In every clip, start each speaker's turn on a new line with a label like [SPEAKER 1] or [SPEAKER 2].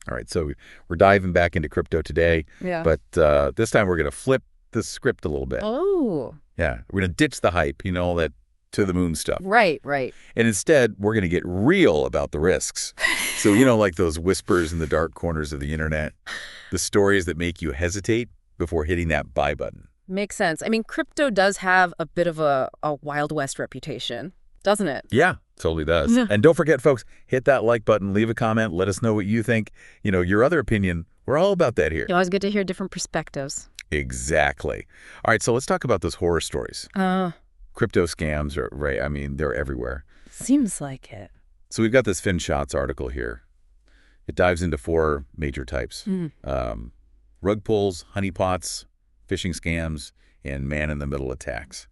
[SPEAKER 1] All right, so we're diving back into crypto today,
[SPEAKER 2] Yeah.
[SPEAKER 1] but this time we're going to flip the script a little bit.
[SPEAKER 2] Oh,
[SPEAKER 1] Yeah, we're going to ditch the hype, all that to the moon stuff.
[SPEAKER 2] right, right.
[SPEAKER 1] And instead, we're going to get real about the risks. So, like those whispers in the dark corners of the internet, the stories that make you hesitate before hitting that buy button.
[SPEAKER 2] Makes sense. I mean, crypto does have a bit of a Wild West reputation, doesn't it?
[SPEAKER 1] Yeah, totally does.
[SPEAKER 2] Yeah.
[SPEAKER 1] And don't forget, folks, hit that like button, leave a comment, let us know what you think. Your other opinion. We're all about that here.
[SPEAKER 2] It's always good to hear different perspectives.
[SPEAKER 1] Exactly. All right, so let's talk about those horror stories. Crypto scams are, right, I mean, they're everywhere.
[SPEAKER 2] Seems like it.
[SPEAKER 1] So we've got this FinShots article here. It dives into 4 major types. Rug pulls, honeypots, phishing scams, and man-in-the-middle attacks.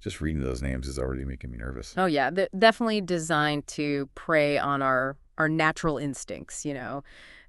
[SPEAKER 1] Just reading those names is already making me nervous.
[SPEAKER 2] Oh, yeah. They're definitely designed to prey on our natural instincts,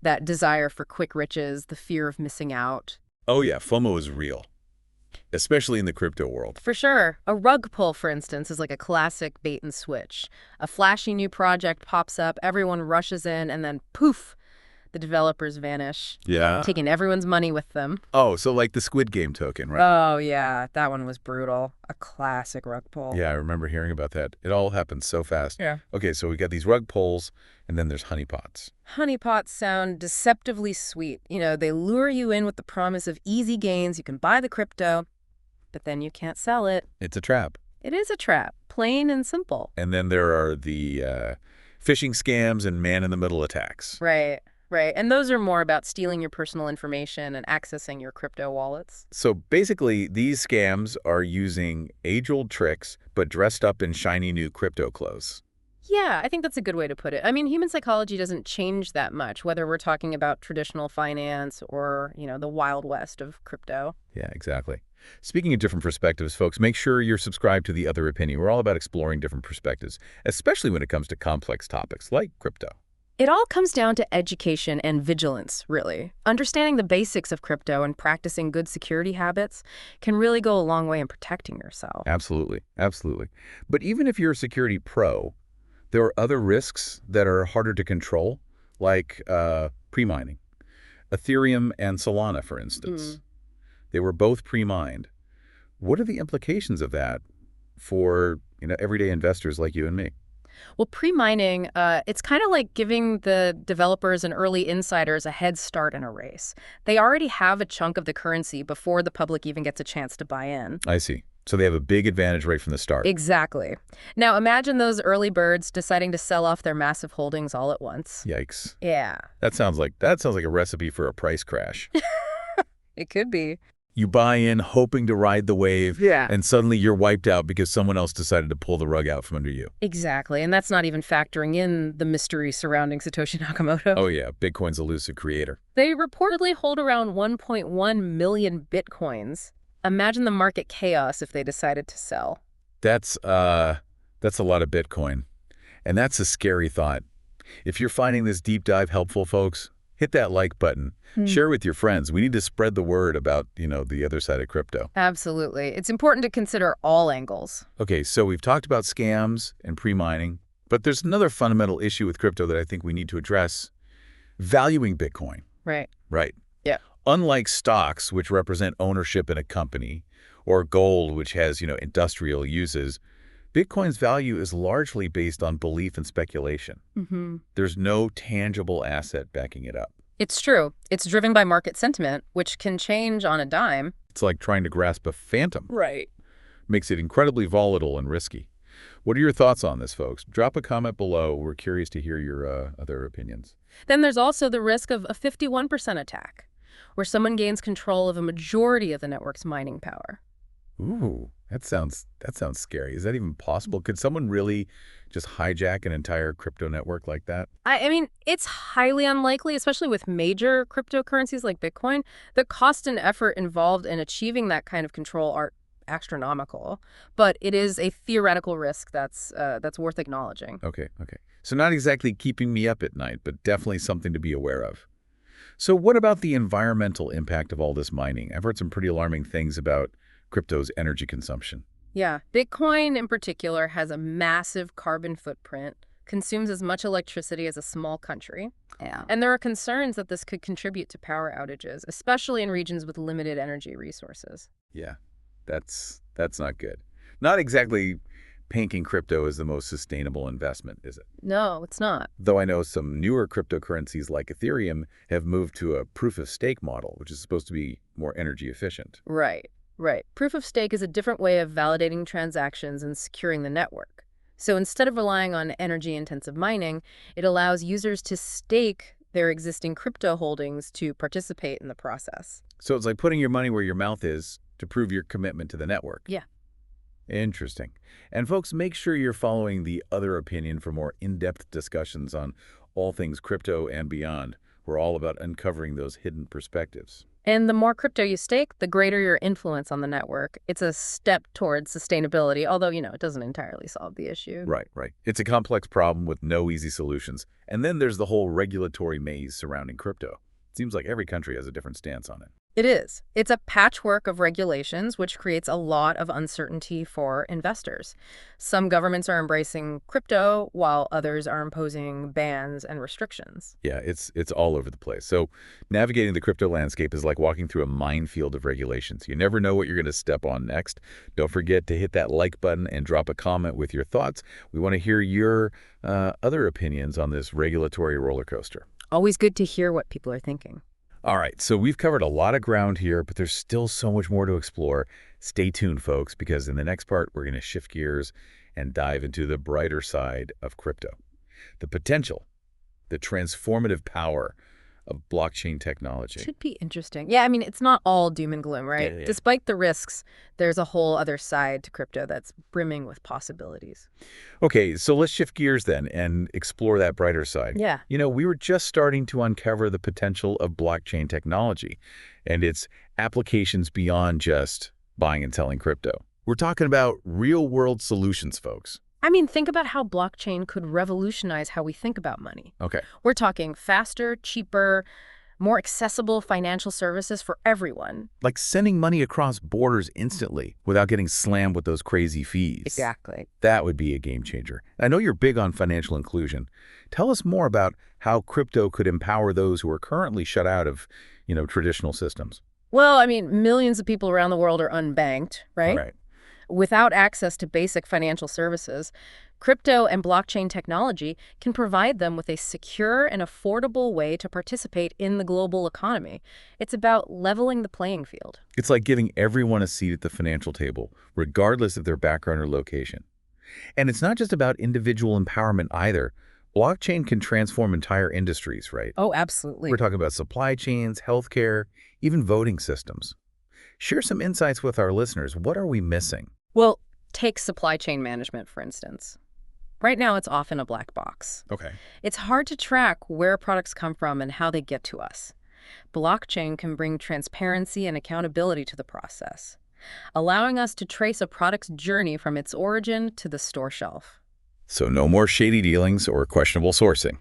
[SPEAKER 2] that desire for quick riches, the fear of missing out.
[SPEAKER 1] Oh, yeah, FOMO is real, especially in the crypto world.
[SPEAKER 2] For sure. A rug pull, for instance, is like a classic bait and switch. A flashy new project pops up, everyone rushes in, and then poof, the developers vanish,
[SPEAKER 1] Yeah.
[SPEAKER 2] taking everyone's money with them.
[SPEAKER 1] Oh, so like the Squid Game token, right?
[SPEAKER 2] Oh, yeah. That one was brutal. A classic rug pull.
[SPEAKER 1] Yeah, I remember hearing about that. It all happened so fast.
[SPEAKER 2] Yeah.
[SPEAKER 1] Okay, so we got these rug pulls, and then there's honeypots.
[SPEAKER 2] Honeypots sound deceptively sweet. They lure you in with the promise of easy gains. You can buy the crypto, but then you can't sell it.
[SPEAKER 1] It's a trap.
[SPEAKER 2] It is a trap, plain and simple.
[SPEAKER 1] And then there are the phishing scams and man-in-the-middle attacks.
[SPEAKER 2] Right, right. And those are more about stealing your personal information and accessing your crypto wallets.
[SPEAKER 1] So basically, these scams are using age-old tricks, but dressed up in shiny new crypto clothes.
[SPEAKER 2] Yeah, I think that's a good way to put it. I mean, human psychology doesn't change that much, whether we're talking about traditional finance or, the Wild West of crypto.
[SPEAKER 1] Yeah, exactly. Speaking of different perspectives, folks, make sure you're subscribed to The Other Opinion. We're all about exploring different perspectives, especially when it comes to complex topics like crypto.
[SPEAKER 2] It all comes down to education and vigilance, really. Understanding the basics of crypto and practicing good security habits can really go a long way in protecting yourself.
[SPEAKER 1] Absolutely, absolutely. But even if you're a security pro, there are other risks that are harder to control, like pre-mining. Ethereum and Solana, for instance. They were both pre-mined. What are the implications of that for everyday investors like you and me?
[SPEAKER 2] Well, pre-mining, it's kind of like giving the developers and early insiders a head start in a race. They already have a chunk of the currency before the public even gets a chance to buy in.
[SPEAKER 1] I see. So they have a big advantage right from the start.
[SPEAKER 2] Exactly. Now, imagine those early birds deciding to sell off their massive holdings all at once.
[SPEAKER 1] Yikes.
[SPEAKER 2] Yeah.
[SPEAKER 1] That sounds like a recipe for a price crash.
[SPEAKER 2] It could be.
[SPEAKER 1] You buy in hoping to ride the wave,
[SPEAKER 2] Yeah.
[SPEAKER 1] and suddenly you're wiped out because someone else decided to pull the rug out from under you.
[SPEAKER 2] Exactly. And that's not even factoring in the mystery surrounding Satoshi Nakamoto.
[SPEAKER 1] Oh yeah, Bitcoin's elusive creator.
[SPEAKER 2] They reportedly hold around 1.1 million Bitcoins. Imagine the market chaos if they decided to sell.
[SPEAKER 1] That's a lot of Bitcoin. And that's a scary thought. If you're finding this deep dive helpful, folks, hit that like button. Share with your friends. We need to spread the word about, the other side of crypto.
[SPEAKER 2] Absolutely. It's important to consider all angles.
[SPEAKER 1] Okay, so we've talked about scams and pre-mining, but there's another fundamental issue with crypto that I think we need to address. Valuing Bitcoin.
[SPEAKER 2] Right.
[SPEAKER 1] Right.
[SPEAKER 2] Yeah.
[SPEAKER 1] Unlike stocks, which represent ownership in a company, or gold, which has, industrial uses, Bitcoin's value is largely based on belief and speculation. There's no tangible asset backing it up.
[SPEAKER 2] It's true. It's driven by market sentiment, which can change on a dime.
[SPEAKER 1] It's like trying to grasp a phantom.
[SPEAKER 2] Right.
[SPEAKER 1] Makes it incredibly volatile and risky. What are your thoughts on this, folks? Drop a comment below. We're curious to hear your other opinions.
[SPEAKER 2] Then there's also the risk of a 51% attack, where someone gains control of a majority of the network's mining power.
[SPEAKER 1] Ooh, that sounds scary. Is that even possible? Could someone really just hijack an entire crypto network like that?
[SPEAKER 2] I mean, it's highly unlikely, especially with major cryptocurrencies like Bitcoin. The cost and effort involved in achieving that kind of control are astronomical, but it is a theoretical risk that's worth acknowledging.
[SPEAKER 1] Okay. So not exactly keeping me up at night, but definitely something to be aware of. So what about the environmental impact of all this mining? I've heard some pretty alarming things about crypto's energy consumption.
[SPEAKER 2] Yeah, Bitcoin in particular has a massive carbon footprint consumes as much electricity as a small country.
[SPEAKER 3] Yeah.
[SPEAKER 2] And there are concerns that this could contribute to power outages, especially in regions with limited energy resources.
[SPEAKER 1] Yeah, that's not good. Not exactly painting crypto as the most sustainable investment, is it?
[SPEAKER 2] No, it's not.
[SPEAKER 1] Though I know some newer cryptocurrencies like Ethereum have moved to a proof-of-stake model, which is supposed to be more energy efficient.
[SPEAKER 2] Right, right. Proof of stake is a different way of validating transactions and securing the network. So instead of relying on energy-intensive mining, it allows users to stake their existing crypto holdings to participate in the process.
[SPEAKER 1] So it's like putting your money where your mouth is to prove your commitment to the network.
[SPEAKER 2] Yeah.
[SPEAKER 1] Interesting. And folks, make sure you're following The Other Opinion for more in-depth discussions on all things crypto and beyond. We're all about uncovering those hidden perspectives.
[SPEAKER 2] And the more crypto you stake, the greater your influence on the network. It's a step towards sustainability, although, it doesn't entirely solve the issue.
[SPEAKER 1] Right, right. It's a complex problem with no easy solutions. And then there's the whole regulatory maze surrounding crypto. It seems like every country has a different stance on it.
[SPEAKER 2] It is. It's a patchwork of regulations, which creates a lot of uncertainty for investors. Some governments are embracing crypto, while others are imposing bans and restrictions.
[SPEAKER 1] Yeah, it's all over the place. So navigating the crypto landscape is like walking through a minefield of regulations. You never know what you're going to step on next. Don't forget to hit that like button and drop a comment with your thoughts. We want to hear your other opinions on this regulatory roller coaster.
[SPEAKER 2] Always good to hear what people are thinking.
[SPEAKER 1] All right, so we've covered a lot of ground here, but there's still so much more to explore. Stay tuned, folks, because in the next part, we're going to shift gears and dive into the brighter side of crypto. The potential, the transformative power of blockchain technology.
[SPEAKER 2] Should be interesting. Yeah, it's not all doom and gloom, right?
[SPEAKER 1] Yeah.
[SPEAKER 2] Despite the risks, there's a whole other side to crypto that's brimming with possibilities.
[SPEAKER 1] Okay, so let's shift gears then and explore that brighter side.
[SPEAKER 2] Yeah.
[SPEAKER 1] We were just starting to uncover the potential of blockchain technology and its applications beyond just buying and selling crypto. We're talking about real-world solutions, folks.
[SPEAKER 2] Think about how blockchain could revolutionize how we think about money.
[SPEAKER 1] Okay.
[SPEAKER 2] We're talking faster, cheaper, more accessible financial services for everyone.
[SPEAKER 1] Like sending money across borders instantly without getting slammed with those crazy fees.
[SPEAKER 2] Exactly.
[SPEAKER 1] That would be a game changer. I know you're big on financial inclusion. Tell us more about how crypto could empower those who are currently shut out of, traditional systems.
[SPEAKER 2] Well, millions of people around the world are unbanked, right?
[SPEAKER 1] Right.
[SPEAKER 2] Without access to basic financial services, crypto and blockchain technology can provide them with a secure and affordable way to participate in the global economy. It's about leveling the playing field.
[SPEAKER 1] It's like giving everyone a seat at the financial table, regardless of their background or location. And it's not just about individual empowerment either. Blockchain can transform entire industries, right?
[SPEAKER 2] Oh, absolutely.
[SPEAKER 1] We're talking about supply chains, healthcare, even voting systems. Share some insights with our listeners. What are we missing?
[SPEAKER 2] Well, take supply chain management, for instance. Right now, it's often a black box.
[SPEAKER 1] Okay.
[SPEAKER 2] It's hard to track where products come from and how they get to us. Blockchain can bring transparency and accountability to the process, allowing us to trace a product's journey from its origin to the store shelf.
[SPEAKER 1] So no more shady dealings or questionable sourcing.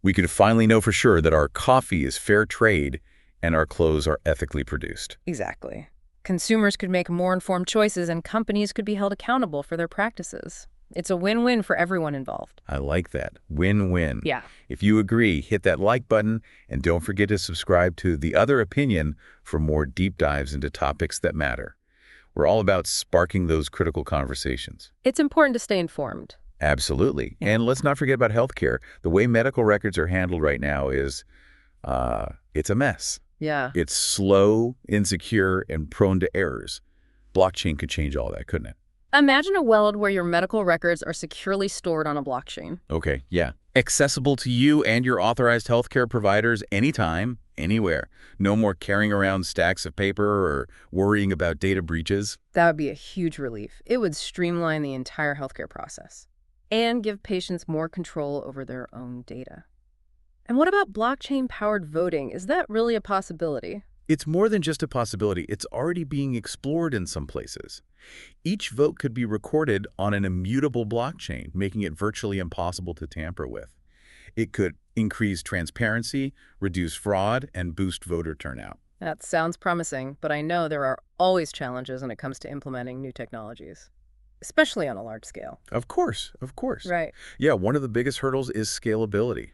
[SPEAKER 1] We could finally know for sure that our coffee is fair trade and our clothes are ethically produced.
[SPEAKER 2] Exactly. Consumers could make more informed choices and companies could be held accountable for their practices. It's a win-win for everyone involved.
[SPEAKER 1] I like that. Win-win.
[SPEAKER 2] Yeah.
[SPEAKER 1] If you agree, hit that like button and don't forget to subscribe to The Other Opinion for more deep dives into topics that matter. We're all about sparking those critical conversations.
[SPEAKER 2] It's important to stay informed.
[SPEAKER 1] Absolutely. And let's not forget about healthcare. The way medical records are handled right now is, it's a mess.
[SPEAKER 2] Yeah.
[SPEAKER 1] It's slow, insecure, and prone to errors. Blockchain could change all that, couldn't it?
[SPEAKER 2] Imagine a world where your medical records are securely stored on a blockchain.
[SPEAKER 1] Okay, yeah. Accessible to you and your authorized healthcare providers anytime, anywhere. No more carrying around stacks of paper or worrying about data breaches.
[SPEAKER 2] That would be a huge relief. It would streamline the entire healthcare process and give patients more control over their own data. And what about blockchain-powered voting? Is that really a possibility?
[SPEAKER 1] It's more than just a possibility. It's already being explored in some places. Each vote could be recorded on an immutable blockchain, making it virtually impossible to tamper with. It could increase transparency, reduce fraud, and boost voter turnout.
[SPEAKER 2] That sounds promising, but I know there are always challenges when it comes to implementing new technologies. especially on a large scale.
[SPEAKER 1] Of course, of course.
[SPEAKER 2] Right.
[SPEAKER 1] Yeah, one of the biggest hurdles is scalability.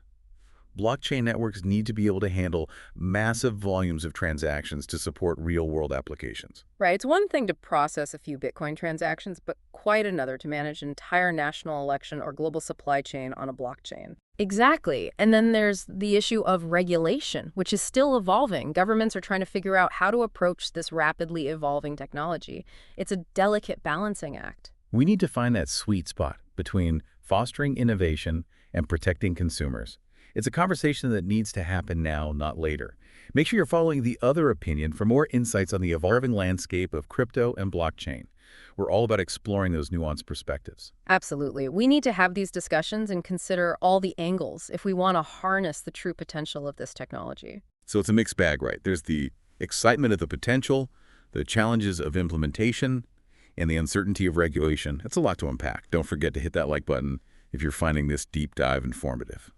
[SPEAKER 1] Blockchain networks need to be able to handle massive volumes of transactions to support real-world applications.
[SPEAKER 2] Right. It's one thing to process a few Bitcoin transactions, but quite another to manage an entire national election or global supply chain on a blockchain. Exactly. And then there's the issue of regulation, which is still evolving. Governments are trying to figure out how to approach this rapidly evolving technology. It's a delicate balancing act.
[SPEAKER 1] We need to find that sweet spot between fostering innovation and protecting consumers. It's a conversation that needs to happen now, not later. Make sure you're following The Other Opinion for more insights on the evolving landscape of crypto and blockchain. We're all about exploring those nuanced perspectives.
[SPEAKER 2] Absolutely. We need to have these discussions and consider all the angles if we want to harness the true potential of this technology.
[SPEAKER 1] So it's a mixed bag, right? There's the excitement of the potential, the challenges of implementation, and the uncertainty of regulation. It's a lot to unpack. Don't forget to hit that like button if you're finding this deep dive informative.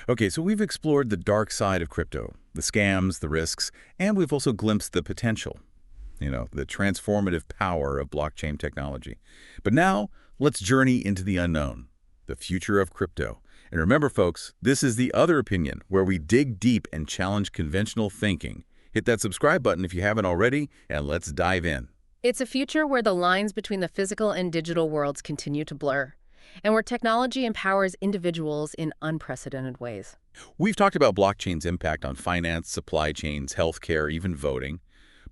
[SPEAKER 1] Okay, so we've explored the dark side of crypto, the scams, the risks, and we've also glimpsed the potential, the transformative power of blockchain technology. But now, let's journey into the unknown, the future of crypto. And remember, folks, this is The Other Opinion, where we dig deep and challenge conventional thinking. Hit that subscribe button if you haven't already, and let's dive in.
[SPEAKER 2] It's a future where the lines between the physical and digital worlds continue to blur, and where technology empowers individuals in unprecedented ways.
[SPEAKER 1] We've talked about blockchain's impact on finance, supply chains, healthcare, even voting.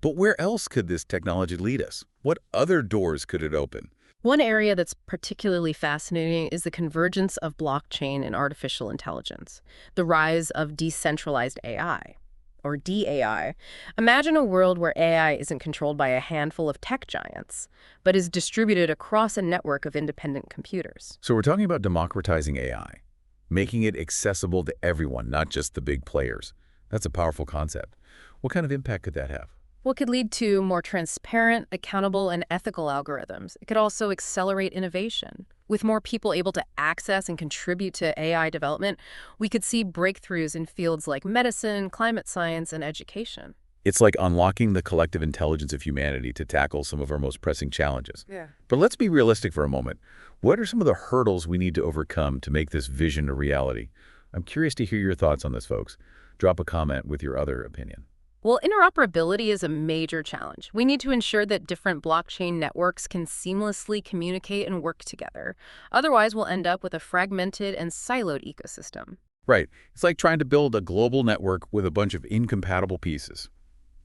[SPEAKER 1] But where else could this technology lead us? What other doors could it open?
[SPEAKER 2] One area that's particularly fascinating is the convergence of blockchain and artificial intelligence, the rise of decentralized AI, or DAI. Imagine a world where AI isn't controlled by a handful of tech giants, but is distributed across a network of independent computers.
[SPEAKER 1] So we're talking about democratizing AI, making it accessible to everyone, not just the big players. That's a powerful concept. What kind of impact could that have?
[SPEAKER 2] What could lead to more transparent, accountable, and ethical algorithms? It could also accelerate innovation. With more people able to access and contribute to AI development, we could see breakthroughs in fields like medicine, climate science, and education.
[SPEAKER 1] It's like unlocking the collective intelligence of humanity to tackle some of our most pressing challenges.
[SPEAKER 2] Yeah.
[SPEAKER 1] But let's be realistic for a moment. What are some of the hurdles we need to overcome to make this vision a reality? I'm curious to hear your thoughts on this, folks. Drop a comment with your other opinion.
[SPEAKER 2] Well, interoperability is a major challenge. We need to ensure that different blockchain networks can seamlessly communicate and work together. Otherwise, we'll end up with a fragmented and siloed ecosystem.
[SPEAKER 1] Right. It's like trying to build a global network with a bunch of incompatible pieces.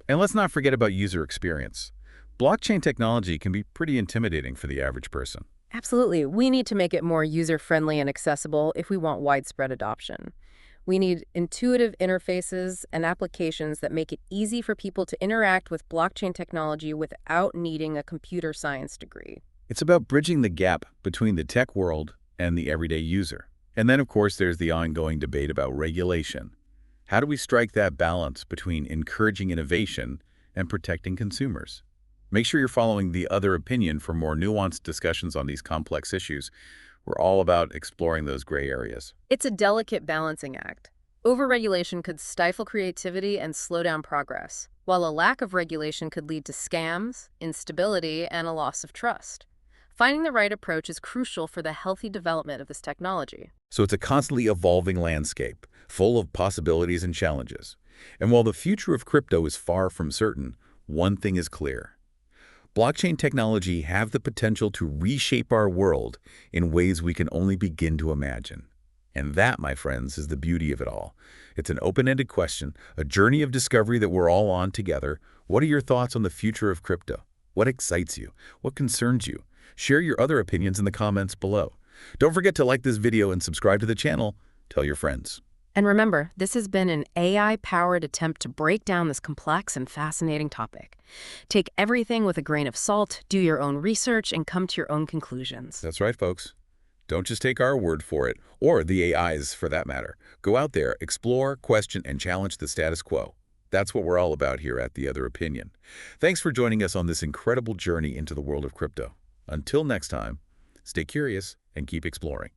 [SPEAKER 1] And let's not forget about user experience. Blockchain technology can be pretty intimidating for the average person.
[SPEAKER 2] Absolutely. We need to make it more user-friendly and accessible if we want widespread adoption. We need intuitive interfaces and applications that make it easy for people to interact with blockchain technology without needing a computer science degree.
[SPEAKER 1] It's about bridging the gap between the tech world and the everyday user. And then, of course, there's the ongoing debate about regulation. How do we strike that balance between encouraging innovation and protecting consumers? Make sure you're following The Other Opinion for more nuanced discussions on these complex issues. We're all about exploring those gray areas.
[SPEAKER 2] It's a delicate balancing act. Overregulation could stifle creativity and slow down progress, while a lack of regulation could lead to scams, instability, and a loss of trust. Finding the right approach is crucial for the healthy development of this technology.
[SPEAKER 1] So it's a constantly evolving landscape, full of possibilities and challenges. And while the future of crypto is far from certain, one thing is clear. Blockchain technology have the potential to reshape our world in ways we can only begin to imagine. And that, my friends, is the beauty of it all. It's an open-ended question, a journey of discovery that we're all on together. What are your thoughts on the future of crypto? What excites you? What concerns you? Share your other opinions in the comments below. Don't forget to like this video and subscribe to the channel. Tell your friends.
[SPEAKER 2] And remember, this has been an AI-powered attempt to break down this complex and fascinating topic. Take everything with a grain of salt, do your own research, and come to your own conclusions.
[SPEAKER 1] That's right, folks. Don't just take our word for it, or the AI's for that matter. Go out there, explore, question, and challenge the status quo. That's what we're all about here at The Other Opinion. Thanks for joining us on this incredible journey into the world of crypto. Until next time, stay curious and keep exploring.